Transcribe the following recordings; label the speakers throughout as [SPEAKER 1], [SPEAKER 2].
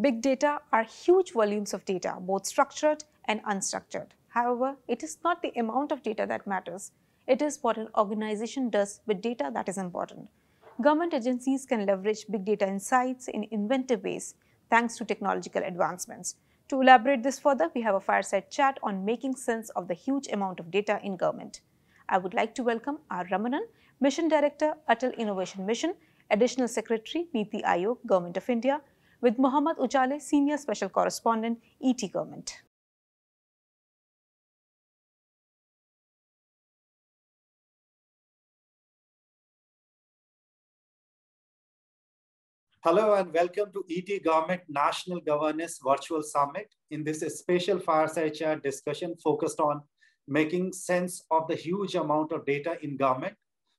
[SPEAKER 1] Big data are huge volumes of data, both structured and unstructured. However, it is not the amount of data that matters. It is what an organization does with data that is important. Government agencies can leverage big data insights in inventive ways thanks to technological advancements. To elaborate this further, we have a fireside chat on making sense of the huge amount of data in government. I would like to welcome R Ramanan, Mission Director, Atal Innovation Mission, Additional Secretary, NITI Aayog, Government of India, with Mohammad Ujale, Senior Special Correspondent, ETGovernment.
[SPEAKER 2] Hello and welcome to ETGovernment National Governance Virtual Summit. In this special fireside chat discussion focused on making sense of the huge amount of data in government,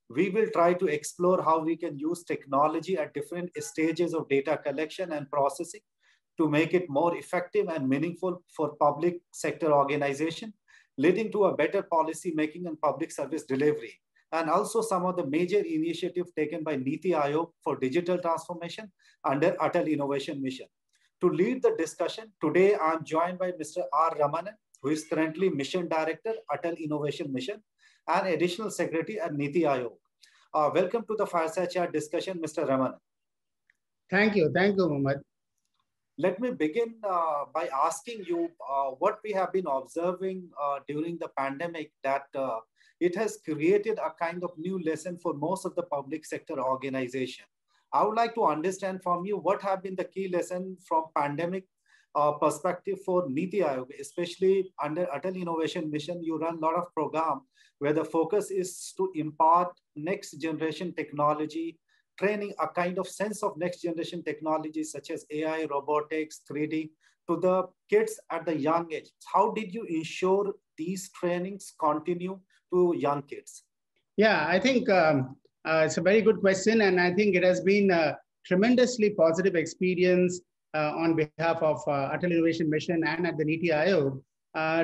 [SPEAKER 2] we will try to explore how we can use technology at different stages of data collection and processing to make it more effective and meaningful for public sector organization, leading to a better policy making and public service delivery. And also some of the major initiatives taken by NITI Aayog for digital transformation under Atal Innovation Mission. To lead the discussion, today I'm joined by Mr. R Ramanan, who is currently Mission Director, Atal Innovation Mission, and Additional Secretary at NITI Aayog. Welcome to the fireside chat discussion, Mr. Ramanan.
[SPEAKER 3] Thank you, Mohammed.
[SPEAKER 2] Let me begin by asking you what we have been observing during the pandemic, that it has created a kind of new lesson for most of the public sector organization. I would like to understand from you what have been the key lessons from pandemic perspective for NITI Aayog, especially under Atal Innovation Mission. You run a lot of programs where the focus is to impart next generation technology, training a kind of sense of next generation technologies such as AI, robotics, 3D to the kids at the young age. How did you ensure these trainings continue to young kids?
[SPEAKER 3] Yeah, I think it's a very good question. And I think it has been a tremendously positive experience on behalf of Atal Innovation Mission and at the NITI Aayog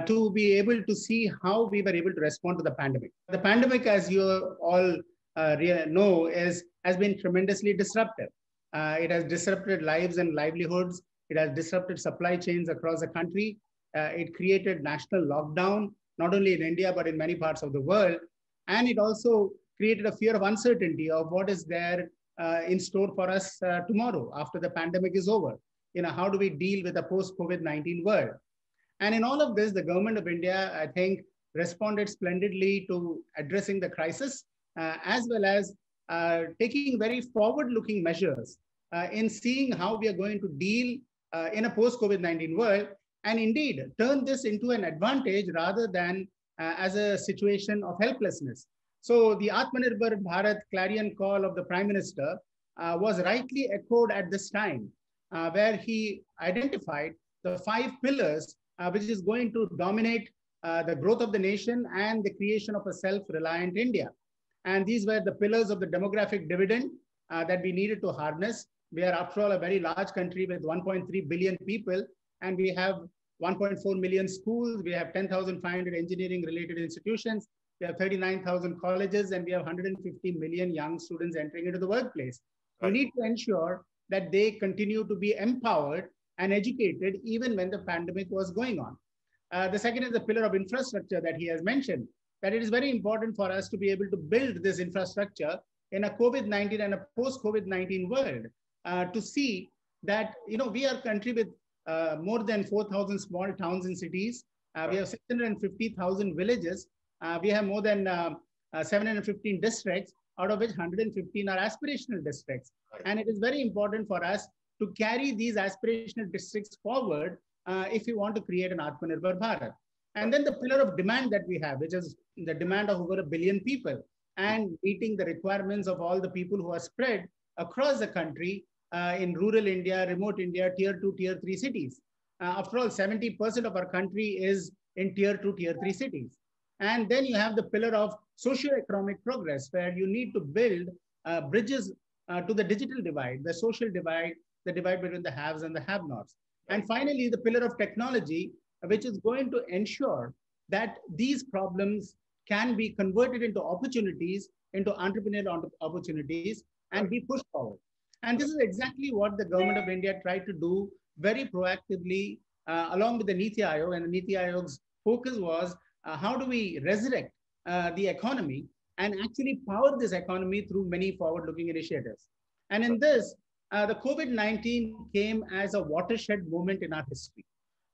[SPEAKER 3] to be able to see how we were able to respond to the pandemic. The pandemic, as you all know, has been tremendously disruptive. It has disrupted lives and livelihoods. It has disrupted supply chains across the country. It created national lockdown, not only in India, but in many parts of the world. And it also created a fear of uncertainty of what is there in store for us tomorrow after the pandemic is over. How do we deal with a post-COVID-19 world? And in all of this, the government of India, I think, responded splendidly to addressing the crisis, as well as taking very forward-looking measures in seeing how we are going to deal in a post-COVID-19 world, and indeed turn this into an advantage rather than as a situation of helplessness. So the Atmanirbhar Bharat clarion call of the Prime Minister was rightly echoed at this time, where he identified the 5 pillars which is going to dominate the growth of the nation and the creation of a self-reliant India. And these were the pillars of the demographic dividend that we needed to harness. We are, after all, a very large country with 1.3 billion people, and we have 1.4 million schools. We have 10,500 engineering-related institutions. We have 39,000 colleges, and we have 150 million young students entering into the workplace. We need to ensure that they continue to be empowered and educated even when the pandemic was going on. The second is the pillar of infrastructure that he has mentioned, that it is very important for us to be able to build this infrastructure in a COVID-19 and a post-COVID-19 world to see that, we are a country with more than 4,000 small towns and cities. We have 650,000 villages. We have more than 715 districts, out of which 115 are aspirational districts. And it is very important for us to carry these aspirational districts forward if we want to create an Atmanirbhar Bharat. And then the pillar of demand that we have, which is the demand of over 1 billion people, and meeting the requirements of all the people who are spread across the country in rural India, remote India, tier 2, tier 3 cities. After all, 70% of our country is in tier 2, tier 3 cities. And then you have the pillar of socio-economic progress, where you need to build bridges to the digital divide, the social divide, the divide between the haves and the have-nots. And finally, the pillar of technology, which is going to ensure that these problems can be converted into opportunities, into entrepreneurial opportunities, and be pushed forward. And this is exactly what the government of India tried to do very proactively along with the NITI Aayog, and the NITI Aayog's focus was how do we resurrect the economy and actually power this economy through many forward-looking initiatives. And in this, the COVID-19 came as a watershed moment in our history.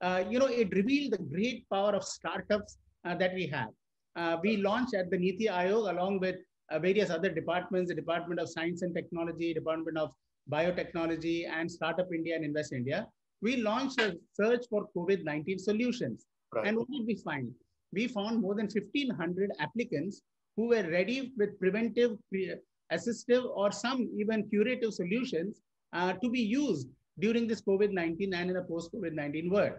[SPEAKER 3] It revealed the great power of startups that we have. We launched at the NITI Aayog along with various other departments, the Department of Science and Technology, Department of Biotechnology, and Startup India and Invest India. We launched a search for COVID-19 solutions.
[SPEAKER 2] Right.
[SPEAKER 3] And what did we find? We found more than 1,500 applicants who were ready with preventive, assistive, or some even curative solutions to be used during this COVID-19 and in a post-COVID-19 world.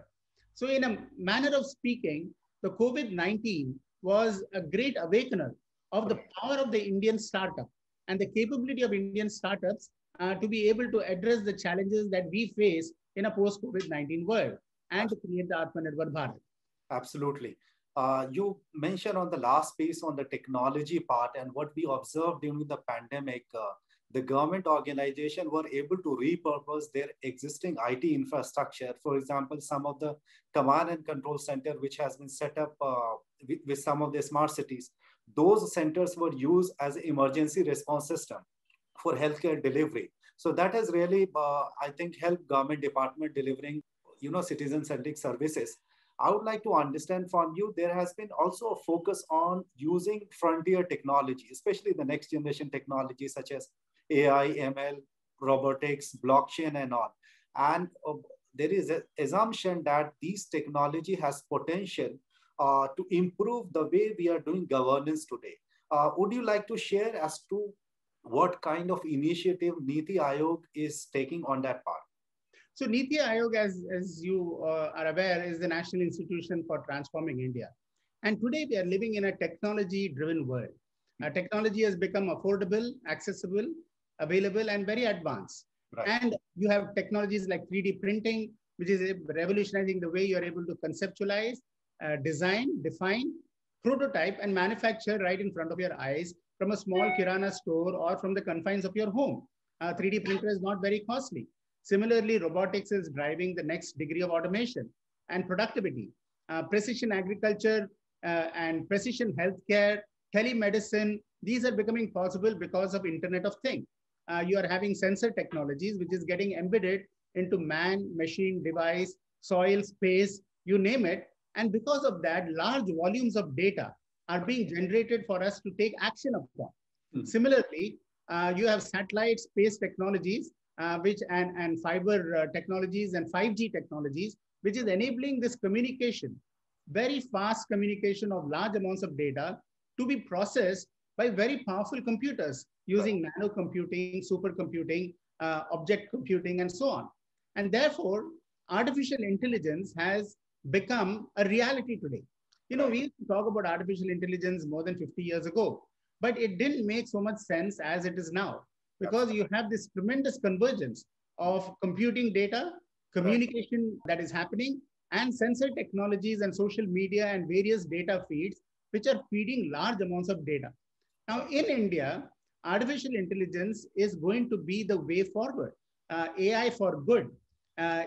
[SPEAKER 3] So in a manner of speaking, the COVID-19 was a great awakener of the power of the Indian startup and the capability of Indian startups to be able to address the challenges that we face in a post-COVID-19 world and to create the Atmanirbhar Bharat.
[SPEAKER 2] Absolutely. You mentioned on the last piece on the technology part, and what we observed during the pandemic, the government organization were able to repurpose their existing IT infrastructure. For example, some of the command and control center, which has been set up with some of the smart cities, those centers were used as an emergency response system for healthcare delivery. So that has really, I think, helped government department delivering, citizen-centric services. I would like to understand from you, there has been also a focus on using frontier technology, especially the next generation technology such as AI, ML, robotics, blockchain, and all. And there is an assumption that these technology has potential to improve the way we are doing governance today. Would you like to share as to what kind of initiative NITI Aayog is taking on that part?
[SPEAKER 3] So NITI Aayog, as you are aware, is the national institution for transforming India. And today we are living in a technology-driven world. Technology has become affordable, accessible, available, and very advanced. Right. And you have technologies like 3D printing, which is revolutionizing the way you're able to conceptualize, design, define, prototype, and manufacture right in front of your eyes from a small Kirana store or from the confines of your home. 3D printer is not very costly. Similarly, robotics is driving the next degree of automation and productivity. Precision agriculture and precision healthcare, telemedicine, these are becoming possible because of Internet of Things. You are having sensor technologies, which is getting embedded into man, machine, device, soil, space, you name it. And because of that, large volumes of data are being generated for us to take action upon. Similarly, you have satellite space technologies, and fiber technologies and 5G technologies, which is enabling this communication, very fast communication of large amounts of data to be processed by very powerful computers using nano computing, supercomputing, object computing, and so on. And therefore, artificial intelligence has become a reality today. We used to talk about artificial intelligence more than 50 years ago, but it didn't make so much sense as it is now, because you have this tremendous convergence of computing data, communication that is happening, and sensor technologies and social media and various data feeds, which are feeding large amounts of data. Now, in India, artificial intelligence is going to be the way forward. AI for good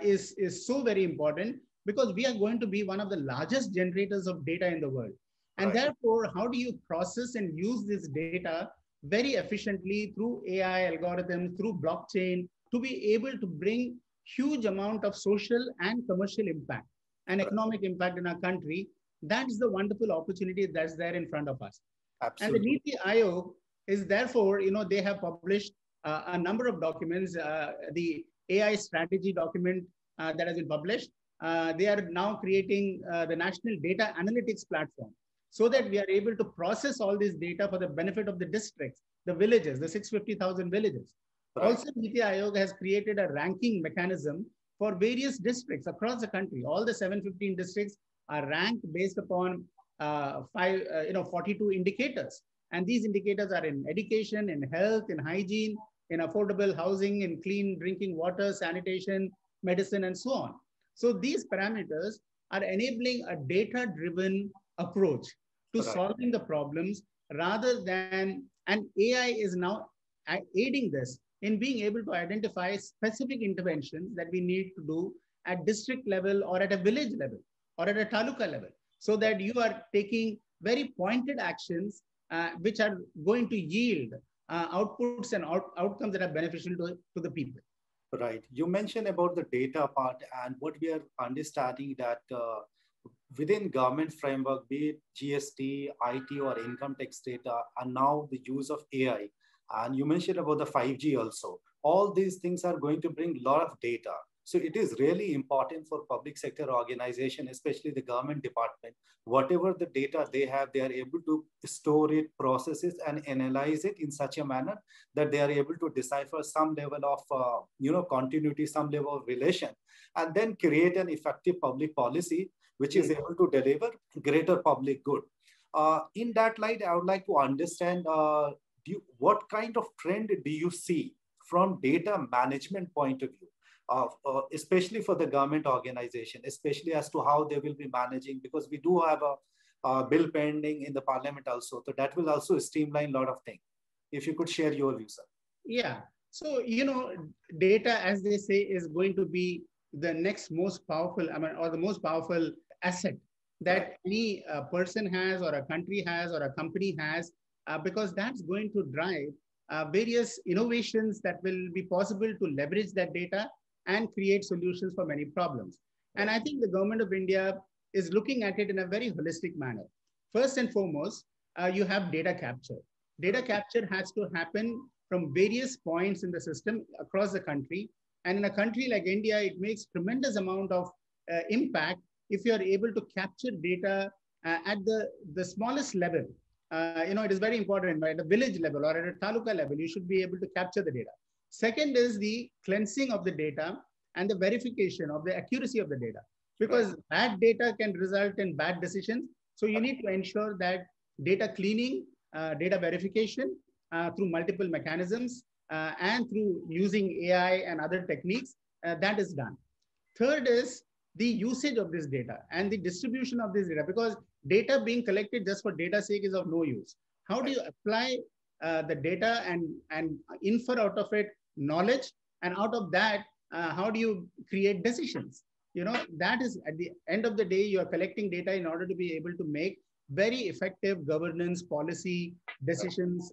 [SPEAKER 3] is so very important, because we are going to be one of the largest generators of data in the world. And therefore, how do you process and use this data very efficiently through AI algorithms, through blockchain, to be able to bring huge amount of social and commercial impact and economic impact in our country? That's the wonderful opportunity that's there in front of us. Absolutely. And the NITI Aayog is therefore, they have published a number of documents, the AI strategy document that has been published. They are now creating the National Data Analytics Platform, so that we are able to process all this data for the benefit of the districts, the villages, the 650,000 villages. Also, NITI Aayog has created a ranking mechanism for various districts across the country. All the 715 districts are ranked based upon 42 indicators. And these indicators are in education, in health, in hygiene, in affordable housing, in clean drinking water, sanitation, medicine, and so on. So these parameters are enabling a data-driven approach to solving the problems, rather than, and AI is now aiding this in being able to identify specific interventions that we need to do at district level or at a village level or at a taluka level, so that you are taking very pointed actions which are going to yield outputs and outcomes that are beneficial to the people.
[SPEAKER 2] Right. You mentioned about the data part, and what we are understanding that within government framework, be it GST, IT, or income tax data, and now the use of AI. And you mentioned about the 5G also. All these things are going to bring a lot of data. So it is really important for public sector organization, especially the government department, whatever the data they have, they are able to store it, process it, and analyze it in such a manner that they are able to decipher some level of continuity, some level of relation, and then create an effective public policy which is able to deliver greater public good. In that light, I would like to understand what kind of trend do you see from data management point of view, especially for the government organization, especially as to how they will be managing, because we do have a bill pending in the parliament also. So that will also streamline a lot of things. If you could share your views, sir.
[SPEAKER 3] Yeah. So, data, as they say, is going to be the next most powerful, or the most powerful asset that any person has, or a country has, or a company has, because that's going to drive various innovations that will be possible to leverage that data and create solutions for many problems. And I think the government of India is looking at it in a very holistic manner. First and foremost, you have data capture. Data capture has to happen from various points in the system across the country. And in a country like India, it makes tremendous amount of impact if you are able to capture data at the smallest level. It is very important, right? At the village level or at a taluka level, you should be able to capture the data. Second is the cleansing of the data and the verification of the accuracy of the data, because bad data can result in bad decisions. So you need to ensure that data cleaning, data verification through multiple mechanisms and through using AI and other techniques, that is done. Third is the usage of this data and the distribution of this data, because data being collected just for data's sake is of no use. How do you apply the data and infer out of it knowledge, and out of that, how do you create decisions? That is, at the end of the day, you are collecting data in order to be able to make very effective governance policy decisions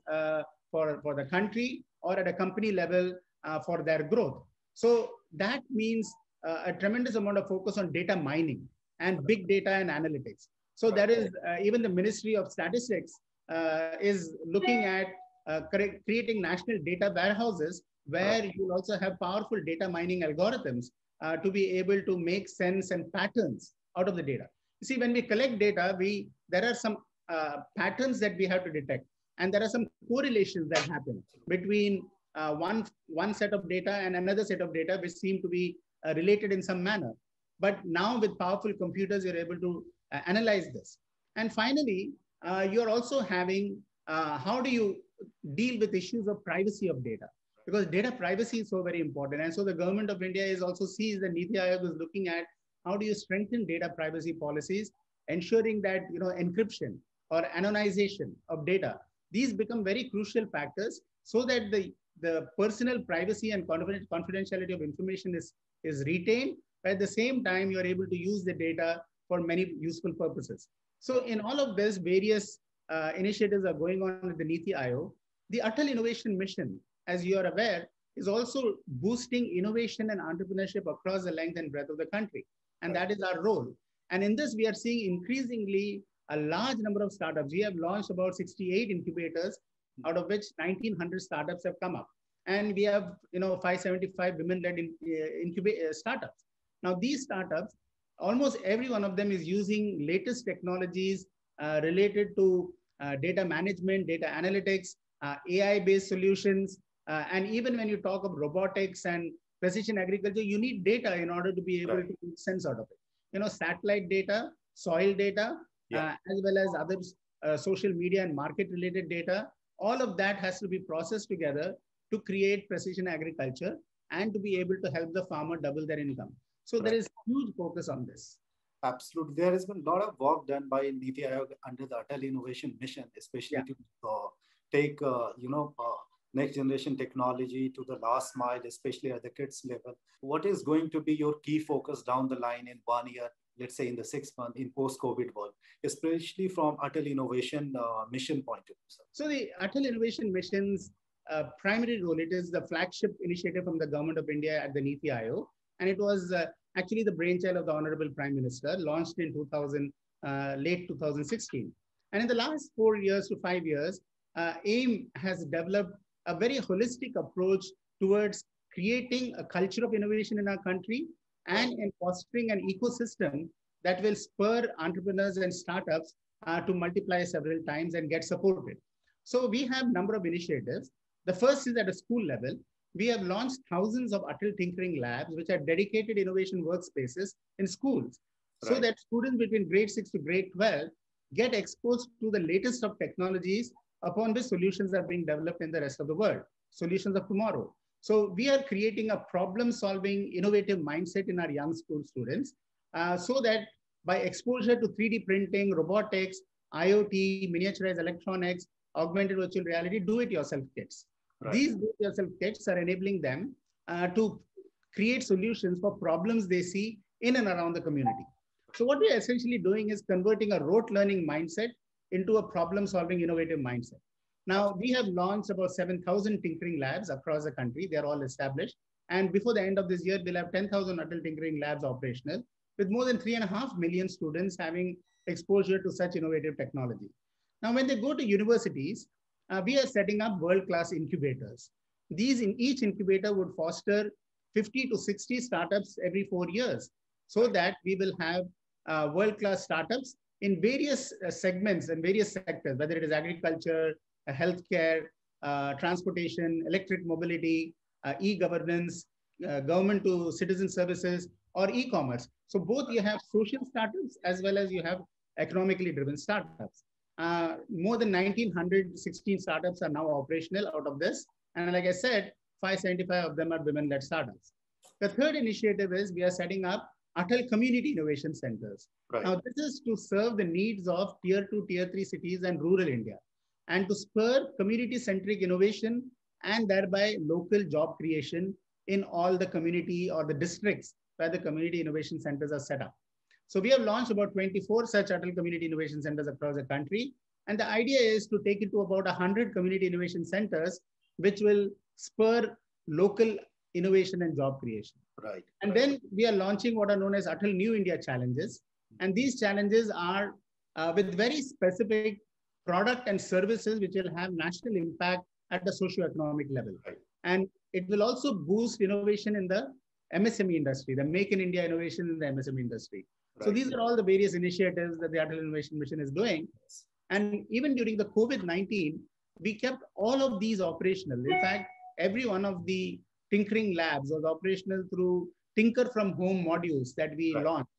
[SPEAKER 3] for the country or at a company level for their growth. So that means a tremendous amount of focus on data mining and big data and analytics. So there is even the Ministry of Statistics is looking at creating national data warehouses where you will also have powerful data mining algorithms to be able to make sense and patterns out of the data. You see, when we collect data, there are some patterns that we have to detect, and there are some correlations that happen between one set of data and another set of data, which seem to be related in some manner. But now with powerful computers, you're able to analyze this. And finally, you're also having how do you deal with issues of privacy of data? Because data privacy is so very important. And so the government of India is also sees that NITI Aayog is looking at how do you strengthen data privacy policies, ensuring that encryption or anonymization of data, these become very crucial factors so that the personal privacy and confidentiality of information is retained, but at the same time, you're able to use the data for many useful purposes. So in all of this, various initiatives are going on with the NITI Aayog. The Atal Innovation Mission, as you are aware, is also boosting innovation and entrepreneurship across the length and breadth of the country. And that is our role. And in this, we are seeing increasingly a large number of startups. We have launched about 68 incubators, out of which 1,900 startups have come up. And we have 575 women-led startups. Now, these startups, almost every one of them is using latest technologies related to data management, data analytics, AI-based solutions. And even when you talk of robotics and precision agriculture, you need data in order to be able to make sense out of it. Satellite data, soil data, as well as other social media and market-related data, all of that has to be processed together to create precision agriculture and to be able to help the farmer double their income. So there is huge focus on this.
[SPEAKER 2] Absolutely. There has been a lot of work done by NITI Aayog under the Atal Innovation Mission, especially to take, next generation technology to the last mile, especially at the kids level. What is going to be your key focus down the line in 1 year, let's say in the 6 months in post-COVID world, especially from Atal Innovation Mission point of view? Sir?
[SPEAKER 3] So the Atal Innovation Mission's primary role, it is the flagship initiative from the Government of India at the NITI Aayog. And it was actually the brainchild of the Honorable Prime Minister, launched in late 2016. And in the last 4 years to 5 years, AIM has developed a very holistic approach towards creating a culture of innovation in our country and in fostering an ecosystem that will spur entrepreneurs and startups to multiply several times and get supported. So we have a number of initiatives. The first is at a school level. We have launched thousands of Atal Tinkering Labs, which are dedicated innovation workspaces in schools, so that students between grade 6 to grade 12 get exposed to the latest of technologies upon which solutions are being developed in the rest of the world, solutions of tomorrow. So we are creating a problem-solving, innovative mindset in our young school students so that by exposure to 3D printing, robotics, IoT, miniaturized electronics, augmented virtual reality, do-it-yourself kits. These do-it-yourself kits are enabling them to create solutions for problems they see in and around the community. So what we are essentially doing is converting a rote learning mindset into a problem-solving, innovative mindset. Now, we have launched about 7,000 tinkering labs across the country. They're all established. And before the end of this year, we'll have 10,000 Atal Tinkering Labs operational, with more than 3.5 million students having exposure to such innovative technology. Now, when they go to universities, we are setting up world-class incubators. These in each incubator would foster 50 to 60 startups every 4 years, so that we will have world-class startups in various segments and various sectors, whether it is agriculture, healthcare, transportation, electric mobility, e-governance, government to citizen services, or e-commerce. So both you have social startups as well as you have economically driven startups. More than 1,916 startups are now operational out of this. And like I said, 575 of them are women-led startups. The third initiative is we are setting up Atal Community Innovation Centers. Now, this is to serve the needs of tier 2, tier 3 cities and rural India, and to spur community-centric innovation and thereby local job creation in all the community or the districts where the community innovation centers are set up. So we have launched about 24 such Atal Community Innovation Centers across the country. And the idea is to take it to about 100 community innovation centers, which will spur local innovation and job creation. And then we are launching what are known as Atal New India Challenges. And these challenges are with very specific product and services which will have national impact at the socio-economic level. And it will also boost innovation in the MSME industry, the Make in India innovation in the MSME industry. So these are all the various initiatives that the Atal Innovation Mission is doing. And even during the COVID-19, we kept all of these operational. In fact, every one of the tinkering labs was operational through Tinker from Home modules that we launched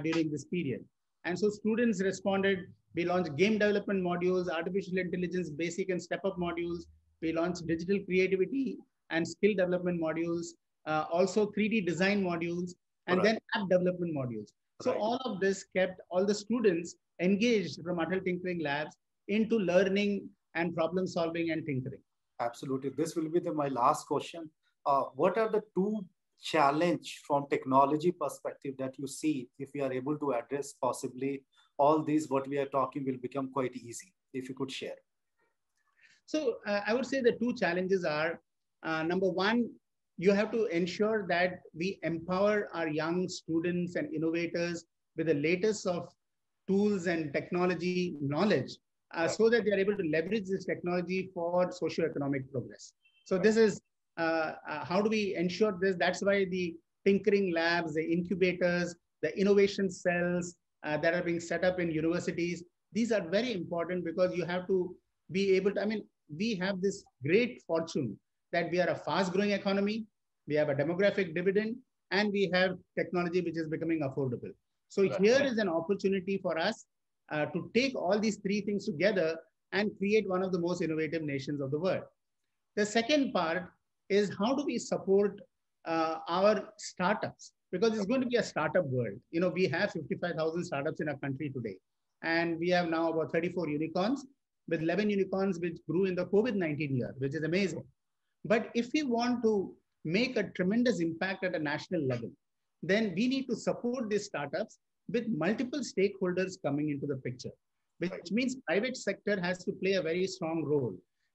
[SPEAKER 3] during this period. And so students responded. We launched game development modules, artificial intelligence, basic and step-up modules. We launched digital creativity and skill development modules, also 3D design modules, and then app development modules. So all of this kept all the students engaged from Atal Tinkering Labs into learning and problem solving and tinkering.
[SPEAKER 2] Absolutely. This will be my last question. What are the two challenges from technology perspective that you see if we are able to address possibly all these, what we are talking will become quite easy, if you could share?
[SPEAKER 3] So I would say the two challenges are, number one, you have to ensure that we empower our young students and innovators with the latest of tools and technology knowledge so that they are able to leverage this technology for socio-economic progress. So this is how do we ensure this? That's why the tinkering labs, the incubators, the innovation cells that are being set up in universities, these are very important because you have to be able to, I mean, we have this great fortune that we are a fast growing economy, we have a demographic dividend, and we have technology which is becoming affordable. So here is an opportunity for us to take all these three things together and create one of the most innovative nations of the world. The second part is how do we support our startups? Because it's going to be a startup world. You know, we have 55,000 startups in our country today, and we have now about 34 unicorns. with 11 unicorns which grew in the COVID-19 year, which is amazing. But if we want to make a tremendous impact at a national level, then we need to support these startups with multiple stakeholders coming into the picture, which means private sector has to play a very strong role.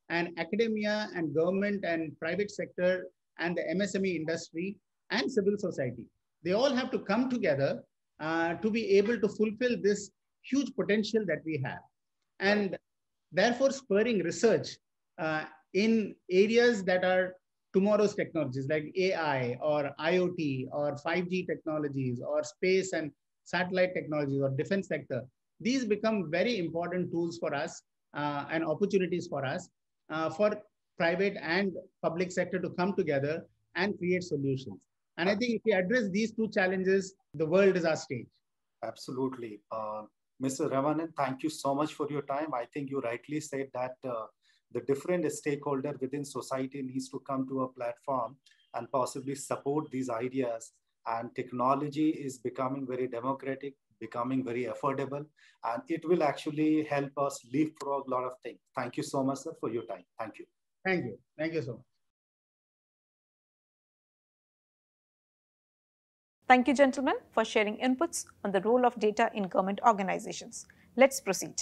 [SPEAKER 3] And academia and government and private sector and the MSME industry and civil society, they all have to come together to be able to fulfill this huge potential that we have. And therefore spurring research in areas that are tomorrow's technologies like AI or IoT or 5G technologies or space and satellite technologies or defense sector. These become very important tools for us and opportunities for us for private and public sector to come together and create solutions. And I think if we address these two challenges, the world is our stage.
[SPEAKER 2] Absolutely. Mr. Ramanan, thank you so much for your time. I think you rightly said that the different stakeholders within society needs to come to a platform and possibly support these ideas. And technology is becoming very democratic, becoming very affordable, and it will actually help us leapfrog a lot of things. Thank you so much, sir, for your time. Thank you.
[SPEAKER 3] Thank you. Thank you so much.
[SPEAKER 1] Thank you, gentlemen, for sharing inputs on the role of data in government organizations. Let's proceed.